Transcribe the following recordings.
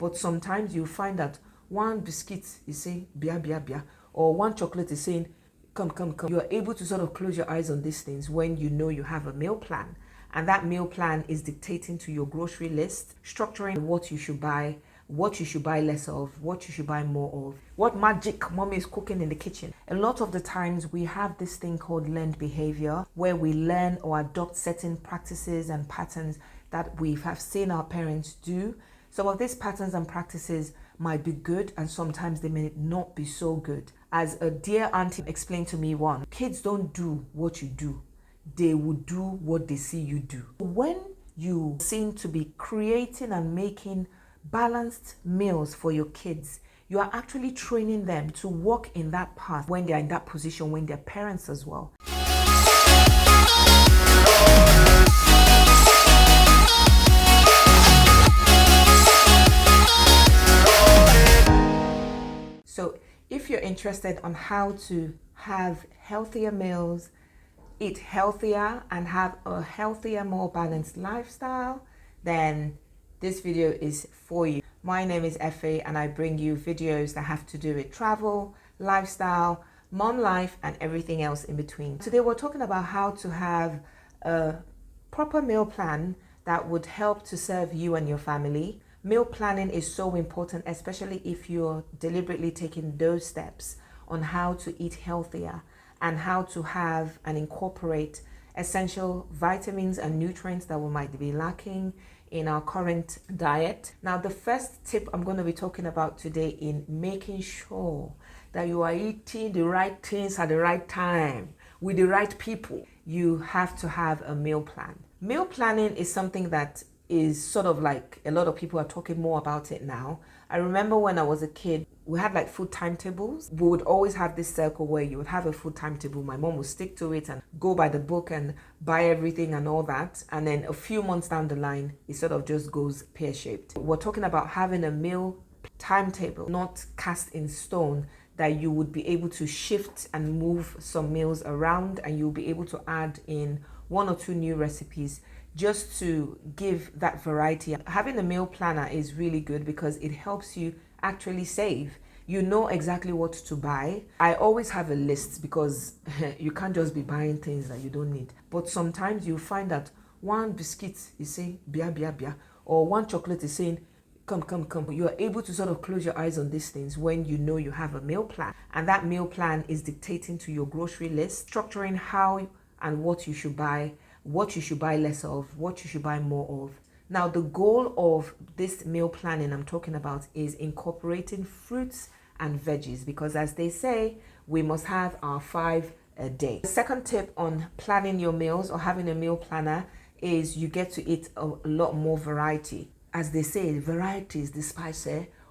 But sometimes you find that one biscuit is saying, bia, bia, bia, or one chocolate is saying, come, come, come. You are able to sort of close your eyes on these things when you know you have a meal plan. And that meal plan is dictating to your grocery list, structuring what you should buy less of, what you should buy more of, what magic mommy is cooking in the kitchen. A lot of the times we have this thing called learned behavior, where we learn or adopt certain practices and patterns that we have seen our parents do. Some of these patterns and practices might be good, and sometimes they may not be so good. As a dear auntie explained to me once, kids don't do what you do. They will do what they see you do. When you seem to be creating and making balanced meals for your kids, you are actually training them to walk in that path when they're in that position, when they're parents as well. So if you're interested on how to have healthier meals, eat healthier, and have a healthier, more balanced lifestyle, then this video is for you. My name is Efe, and I bring you videos that have to do with travel, lifestyle, mom life, and everything else in between. Today we're talking about how to have a proper meal plan that would help to serve you and your family. Meal planning is so important, especially if you're deliberately taking those steps on how to eat healthier and how to have and incorporate essential vitamins and nutrients that we might be lacking in our current diet. Now, the first tip I'm going to be talking about today in making sure that you are eating the right things at the right time with the right people, you have to have a meal plan. Meal planning is something that is sort of like, a lot of people are talking more about it now. I remember when I was a kid, we had like food timetables. We would always have this circle where you would have a food timetable. My mom would stick to it and go by the book and buy everything and all that. And then a few months down the line, it sort of just goes pear-shaped. We're talking about having a meal timetable, not cast in stone, that you would be able to shift and move some meals around, and you'll be able to add in 1 or 2 new recipes just to give that variety. Having a meal planner is really good because it helps you actually save. You know exactly what to buy. I always have a list because you can't just be buying things that you don't need. But sometimes you find that one biscuit is saying bia, bia, bia, or one chocolate is saying come, come, come. You are able to sort of close your eyes on these things when you know you have a meal plan. And that meal plan is dictating to your grocery list, structuring how and what you should buy less of, what you should buy more of. Now, the goal of this meal planning I'm talking about is incorporating fruits and veggies, because as they say, we must have our 5 a day. The second tip on planning your meals or having a meal planner is you get to eat a lot more variety. As they say, variety is the spice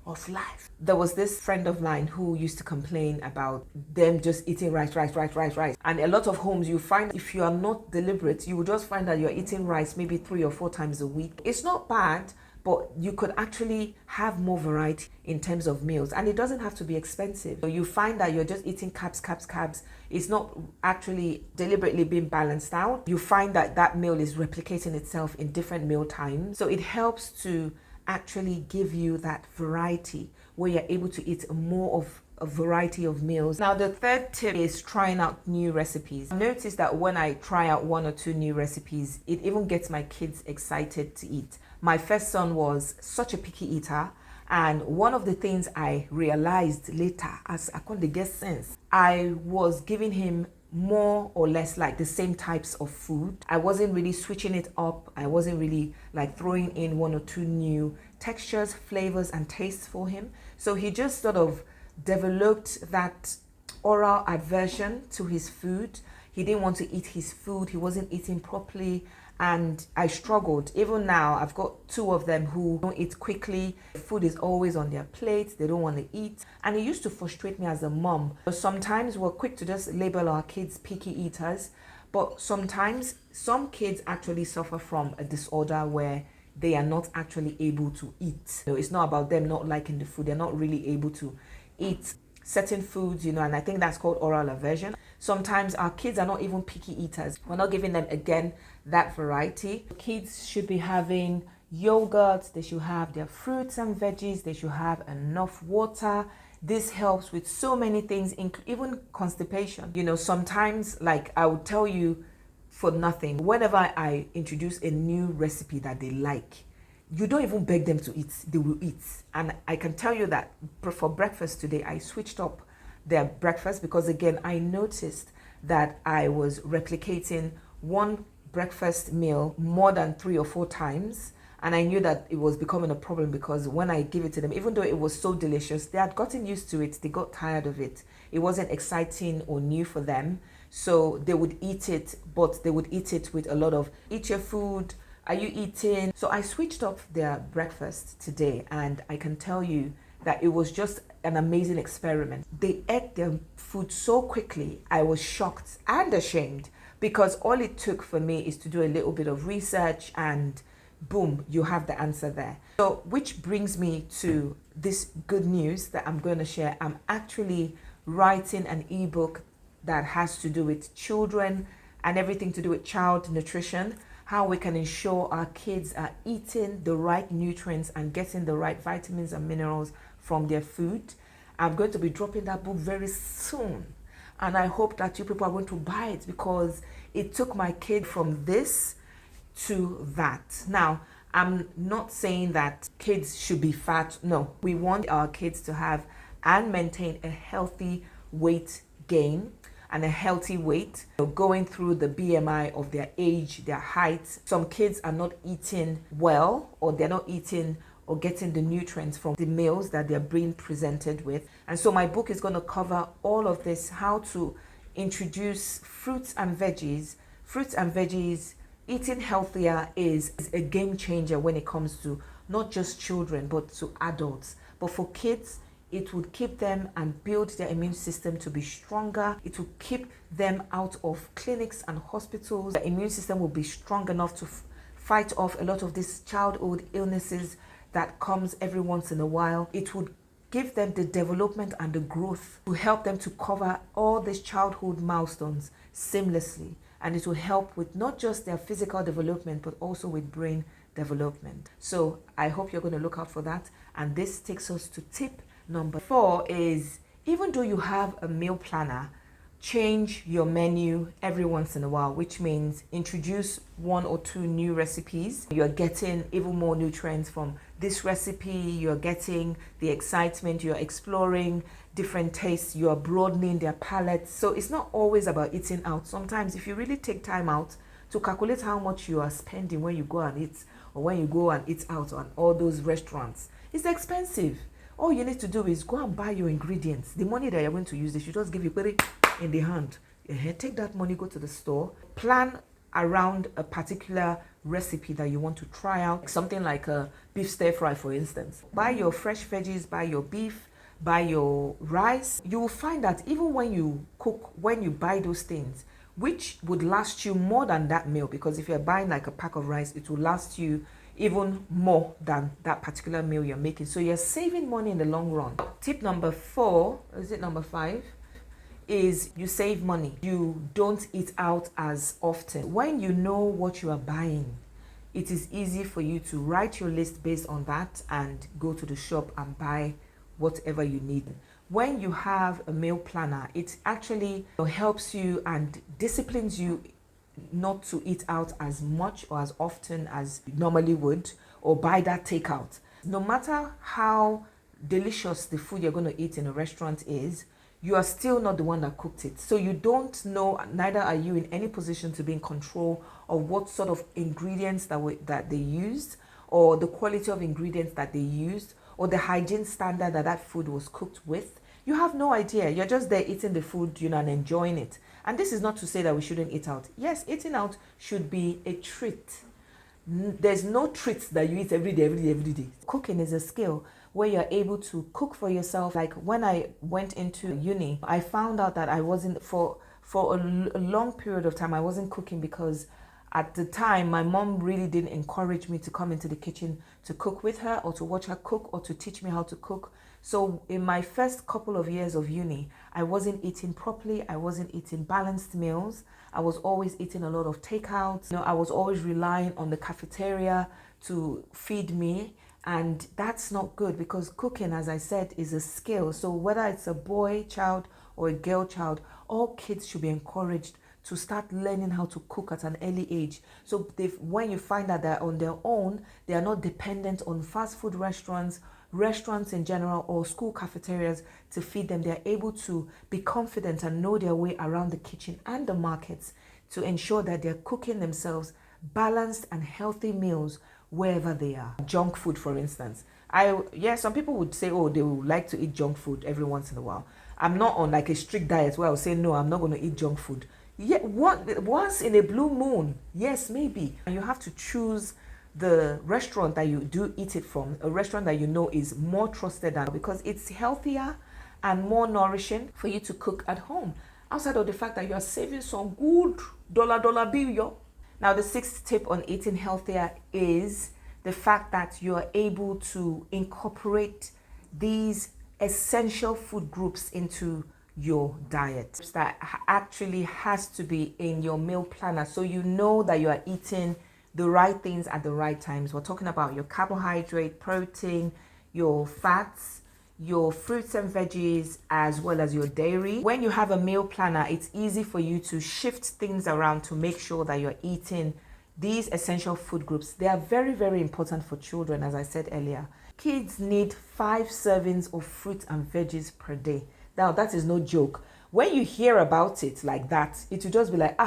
of life. There was this friend of mine who used to complain about them just eating rice. And a lot of homes, you find if you are not deliberate, you will just find that you're eating rice maybe 3 or 4 times a week. It's not bad, but you could actually have more variety in terms of meals, and it doesn't have to be expensive. So you find that you're just eating carbs. It's not actually deliberately being balanced out. You find that that meal is replicating itself in different meal times. So it helps to actually give you that variety where you're able to eat more of a variety of meals. Now, the third tip is trying out new recipes. Notice that when I try out 1 or 2 new recipes, it even gets my kids excited to eat. My first son was such a picky eater, and one of the things I realized later, as I call the guest sense, I was giving him more or less like the same types of food. I wasn't really switching it up. I wasn't really like throwing in 1 or 2 new textures, flavors, and tastes for him. So he just sort of developed that oral aversion to his food. He didn't want to eat his food. He wasn't eating properly. And I struggled. Even now, I've got 2 of them who don't eat quickly. Food is always on their plate. They don't want to eat. And it used to frustrate me as a mom. Sometimes we're quick to just label our kids picky eaters. But sometimes some kids actually suffer from a disorder where they are not actually able to eat. So it's not about them not liking the food. They're not really able to eat certain foods, and I think that's called oral aversion. Sometimes our kids are not even picky eaters. We're not giving them, again, that variety. Kids should be having, yogurt, they should have their fruits and veggies, they should have enough water. This helps with so many things, even constipation. You know, sometimes, like I would tell you for nothing, whenever I introduce a new recipe that they like, you don't even beg them to eat, they will eat. And I can tell you that for breakfast today, I switched up their breakfast because, again, I noticed that I was replicating one breakfast meal more than 3 or 4 times. And I knew that it was becoming a problem because when I give it to them, even though it was so delicious, they had gotten used to it. They got tired of it. It wasn't exciting or new for them. So they would eat it, but they would eat it with a lot of, eat your food, are you eating? So I switched up their breakfast today, and I can tell you that it was just an amazing experiment. They ate their food so quickly, I was shocked and ashamed because all it took for me is to do a little bit of research and boom, you have the answer there. So, which brings me to this good news that I'm going to share. I'm actually writing an ebook that has to do with children and everything to do with child nutrition, how we can ensure our kids are eating the right nutrients and getting the right vitamins and minerals from their food. I'm going to be dropping that book very soon. And I hope that you people are going to buy it because it took my kid from this to that. Now, I'm not saying that kids should be fat. No, we want our kids to have and maintain a healthy weight gain and a healthy weight, going through the BMI of their age, their height. Some kids are not eating well, or they're not eating or getting the nutrients from the meals that they're being presented with. And so my book is going to cover all of this, how to introduce fruits and veggies. Fruits and veggies, eating healthier is a game changer when it comes to not just children, but to adults. But for kids, it would keep them and build their immune system to be stronger. It will keep them out of clinics and hospitals. The immune system will be strong enough to fight off a lot of these childhood illnesses that comes every once in a while. It would give them the development and the growth to help them to cover all these childhood milestones seamlessly. And it will help with not just their physical development, but also with brain development. So I hope you're going to look out for that. And this takes us to tip number 4 is, even though you have a meal planner, change your menu every once in a while, which means introduce 1 or 2 new recipes. You're getting even more nutrients from this recipe. You're getting the excitement. You're exploring different tastes. You're broadening their palate. So it's not always about eating out. Sometimes if you really take time out to calculate how much you are spending when you go and eat, or when you go and eat out on all those restaurants, it's expensive. All you need to do is go and buy your ingredients. The money that you're going to use, they should just give you in the hand. Take that money, go to the store, plan around a particular recipe that you want to try out. Something like a beef stir fry, for instance. Buy your fresh veggies, buy your beef, buy your rice. You will find that even when you cook, when you buy those things, which would last you more than that meal, because if you're buying like a pack of rice, it will last you even more than that particular meal you're making. So you're saving money in the long run. Tip number 4, is it number 5? Is you save money. You don't eat out as often. When you know what you are buying, it is easy for you to write your list based on that and go to the shop and buy whatever you need. When you have a meal planner, it actually helps you and disciplines you not to eat out as much or as often as you normally would, or buy that takeout. No matter how delicious the food you're going to eat in a restaurant is, you are still not the one that cooked it. So you don't know, neither are you in any position to be in control of what sort of ingredients that they used, or the quality of ingredients that they used, or the hygiene standard that food was cooked with. You have no idea. You're just there eating the food, and enjoying it. And this is not to say that we shouldn't eat out. Yes, eating out should be a treat. There's no treats that you eat every day. Cooking is a skill where you're able to cook for yourself. Like when I went into uni, I found out that I wasn't, for a long period of time, I wasn't cooking because at the time, my mom really didn't encourage me to come into the kitchen to cook with her, or to watch her cook, or to teach me how to cook. So in my first couple of years of uni, I wasn't eating properly. I wasn't eating balanced meals. I was always eating a lot of takeouts. I was always relying on the cafeteria to feed me. And that's not good, because cooking, as I said, is a skill. So whether it's a boy child or a girl child, all kids should be encouraged to start learning how to cook at an early age. So when you find that they're on their own, they are not dependent on fast food restaurants in general, or school cafeterias to feed them. They're able to be confident and know their way around the kitchen and the markets to ensure that they're cooking themselves balanced and healthy meals wherever they are. Junk food, for instance. Some people would say, oh, they would like to eat junk food every once in a while. I'm not on like a strict diet where I'll say, no, I'm not going to eat junk food. Yeah, once in a blue moon, yes, maybe. And you have to choose the restaurant that you do eat it from, a restaurant that you know is more trusted, because it's healthier and more nourishing for you to cook at home, outside of the fact that you are saving some good dollar bill, yo. Now, the sixth tip on eating healthier is the fact that you are able to incorporate these essential food groups into your diet. That actually has to be in your meal planner, so you know that you are eating the right things at the right times. We're talking about your carbohydrate, protein, your fats, your fruits and veggies, as well as your dairy. When you have a meal planner, it's easy for you to shift things around to make sure that you're eating these essential food groups. They are very, very important for children, as I said earlier. Kids need 5 servings of fruit and veggies per day. Now, that is no joke. When you hear about it like that, it will just be like,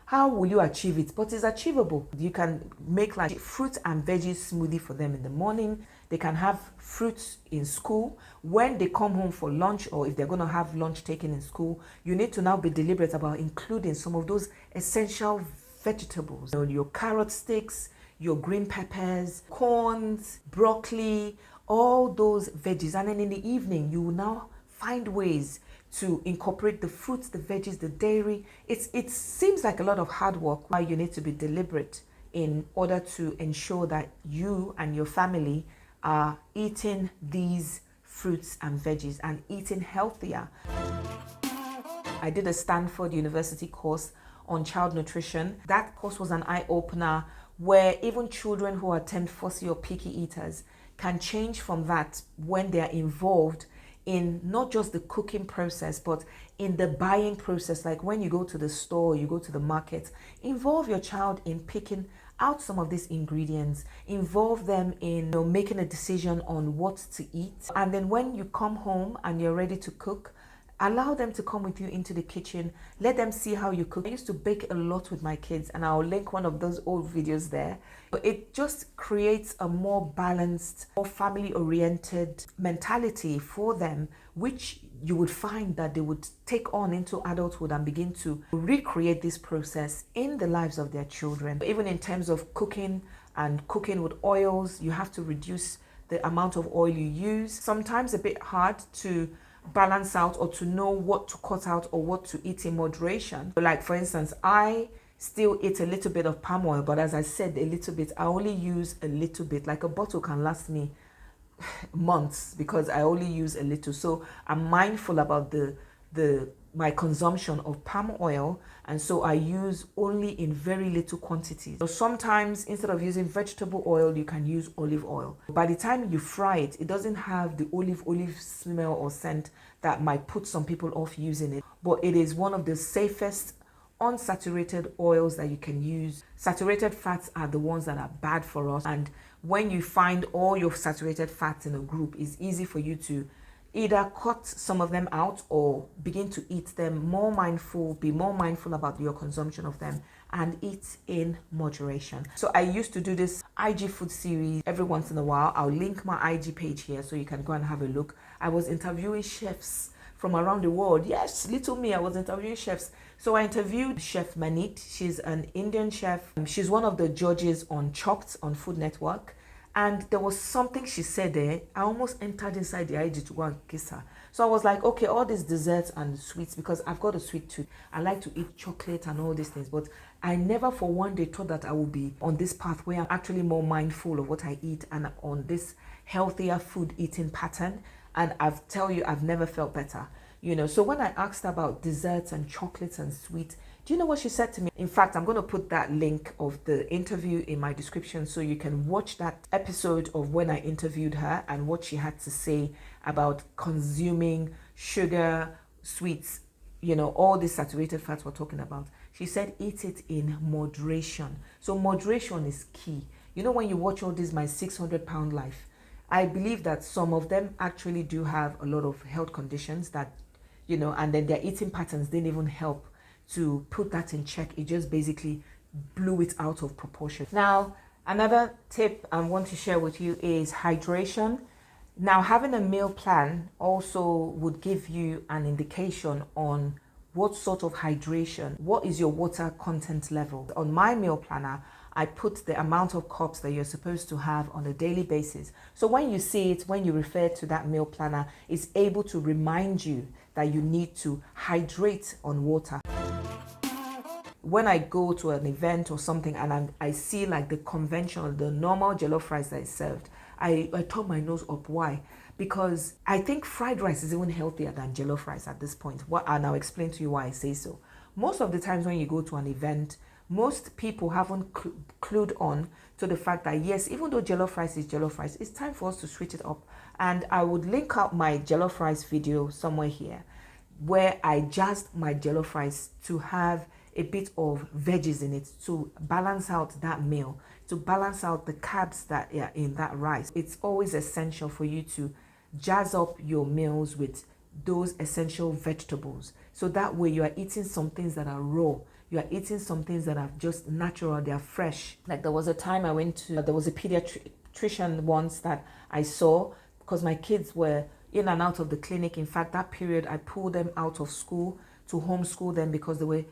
how will you achieve it? But it's achievable. You can make like fruit and veggies smoothie for them in the morning. They can have fruits in school. When they come home for lunch, or if they're going to have lunch taken in school, you need to now be deliberate about including some of those essential vegetables. Your carrot sticks, your green peppers, corns, broccoli, all those veggies. And then in the evening, you will now find ways to incorporate the fruits, the veggies, the dairy. It seems like a lot of hard work, why you need to be deliberate in order to ensure that you and your family are eating these fruits and veggies and eating healthier. I did a Stanford University course on child nutrition. That course was an eye-opener, where even children who are fussy or picky eaters can change from that when they are involved in not just the cooking process, but in the buying process. Like when you go to the store, you go to the market, involve your child in picking out some of these ingredients, involve them in making a decision on what to eat. And then when you come home and you're ready to cook, allow them to come with you into the kitchen. Let them see how you cook. I used to bake a lot with my kids, and I'll link one of those old videos there. But it just creates a more balanced, more family-oriented mentality for them, which you would find that they would take on into adulthood and begin to recreate this process in the lives of their children. Even in terms of cooking and cooking with oils, you have to reduce the amount of oil you use. Sometimes a bit hard to balance out or to know what to cut out or what to eat in moderation. Like for instance, I still eat a little bit of palm oil, but as I said, a little bit. I only use a little bit. Like a bottle can last me months because I only use a little. So I'm mindful about my consumption of palm oil, and so I use only in very little quantities. So sometimes instead of using vegetable oil, you can use olive oil. By the time you fry it, it doesn't have the olive smell or scent that might put some people off using it, but it is one of the safest unsaturated oils that you can use. Saturated fats are the ones that are bad for us, and when you find all your saturated fats in a group, it's easy for you to either cut some of them out or begin to eat them be more mindful about your consumption of them, and eat in moderation. So I used to do this IG food series every once in a while. I'll link my IG page here so you can go and have a look. I was interviewing chefs from around the world. Yes, little me, I was interviewing chefs. So I interviewed Chef Manit. She's an Indian chef. She's one of the judges on Chopped on Food Network. And there was something she said there. I almost entered inside the IG to go and kiss her. So I was like, okay, all these desserts and sweets, because I've got a sweet tooth. I like to eat chocolate and all these things. But I never for one day thought that I would be on this path where I'm actually more mindful of what I eat and on this healthier food eating pattern. And I've never felt better. So when I asked her about desserts and chocolates and sweets, do you know what she said to me? In fact, I'm going to put that link of the interview in my description so you can watch that episode of when I interviewed her and what she had to say about consuming sugar, sweets, all these saturated fats we're talking about. She said, eat it in moderation. So moderation is key. When you watch all this, My 600-Pound Life, I believe that some of them actually do have a lot of health conditions that, and then their eating patterns didn't even help to put that in check. It just basically blew it out of proportion. Now, another tip I want to share with you is hydration. Now, having a meal plan also would give you an indication on what sort of hydration, what is your water content level. On my meal planner, I put the amount of cups that you're supposed to have on a daily basis. So when you see it, when you refer to that meal planner, it's able to remind you that you need to hydrate on water. When I go to an event or something and I see like the conventional, the normal jollof rice that is served, I turn my nose up. Why? Because I think fried rice is even healthier than jollof rice at this point. And I'll explain to you why I say so. Most of the times when you go to an event, most people haven't clued on to the fact that yes, even though jollof rice is jollof rice, it's time for us to switch it up. And I would link up my jollof rice video somewhere here where I jazzed my jollof rice to have a bit of veggies in it to balance out that meal, to balance out the carbs that are in that rice. It's always essential for you to jazz up your meals with those essential vegetables. So that way you are eating some things that are raw. You are eating some things that are just natural, they are fresh. Like there was a time there was a pediatrician once that I saw because my kids were in and out of the clinic. In fact, that period I pulled them out of school to homeschool them because they were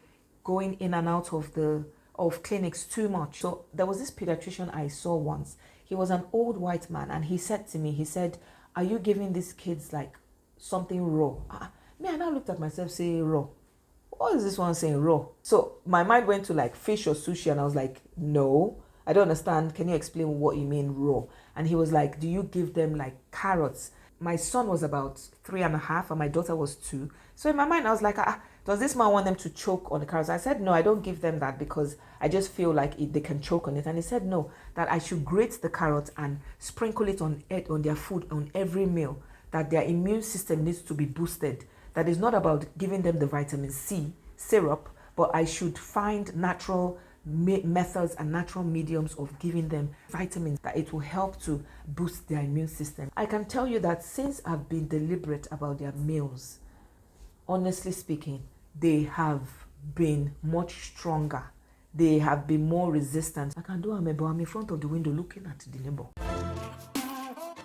going in and out of clinics too much. So there was this pediatrician I saw once. He was an old white man and he said to me, he said, are you giving these kids like something raw? Me, I now looked at myself saying raw. What is this one saying raw? So my mind went to like fish or sushi and I was like, no, I don't understand. Can you explain what you mean raw? And he was like, do you give them like carrots? My son was about 3.5 and my daughter was 2. So in my mind, I was like, does this man want them to choke on the carrots? I said, no, I don't give them that because I just feel like they can choke on it. And he said, no, that I should grate the carrot and sprinkle it on their food on every meal, that their immune system needs to be boosted. That is not about giving them the vitamin C syrup, but I should find natural methods and natural mediums of giving them vitamins that it will help to boost their immune system. I can tell you that since I've been deliberate about their meals, honestly speaking, they have been much stronger. They have been more resistant. I can do I'm in front of the window looking at the neighbor.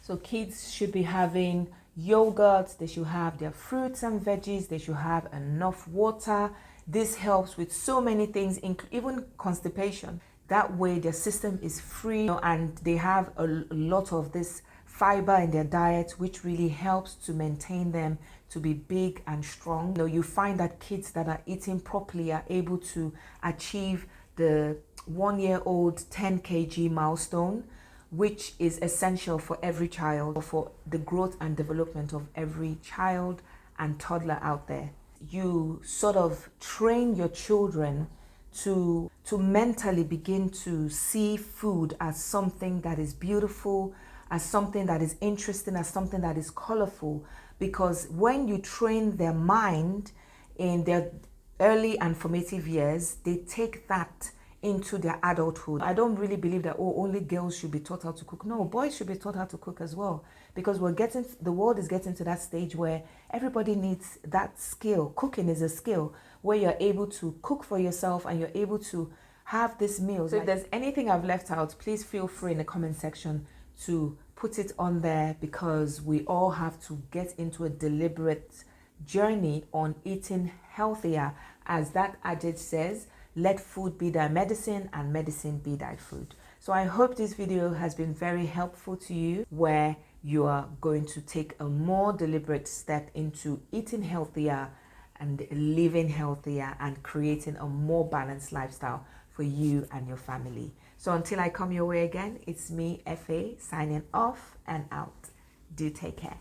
So kids should be having yogurt, they should have their fruits and veggies, they should have enough water. This helps with so many things, even constipation. That way their system is free and they have a lot of this fiber in their diet, which really helps to maintain them to be big and strong. You find that kids that are eating properly are able to achieve the 1-year-old 10 kg milestone, which is essential for every child, for the growth and development of every child and toddler out there. You sort of train your children to mentally begin to see food as something that is beautiful, as something that is interesting, as something that is colorful. Because when you train their mind in their early and formative years, they take that into their adulthood. I don't really believe that only girls should be taught how to cook. No, boys should be taught how to cook as well, because the world is getting to that stage where everybody needs that skill. Cooking is a skill where you're able to cook for yourself and you're able to have this meal. So if there's anything I've left out, please feel free in the comment section to put it on there, because we all have to get into a deliberate journey on eating healthier. As that adage says, let food be thy medicine and medicine be thy food. So I hope this video has been very helpful to you, where you are going to take a more deliberate step into eating healthier and living healthier and creating a more balanced lifestyle for you and your family. So until I come your way again, it's me, FA, signing off and out. Do take care.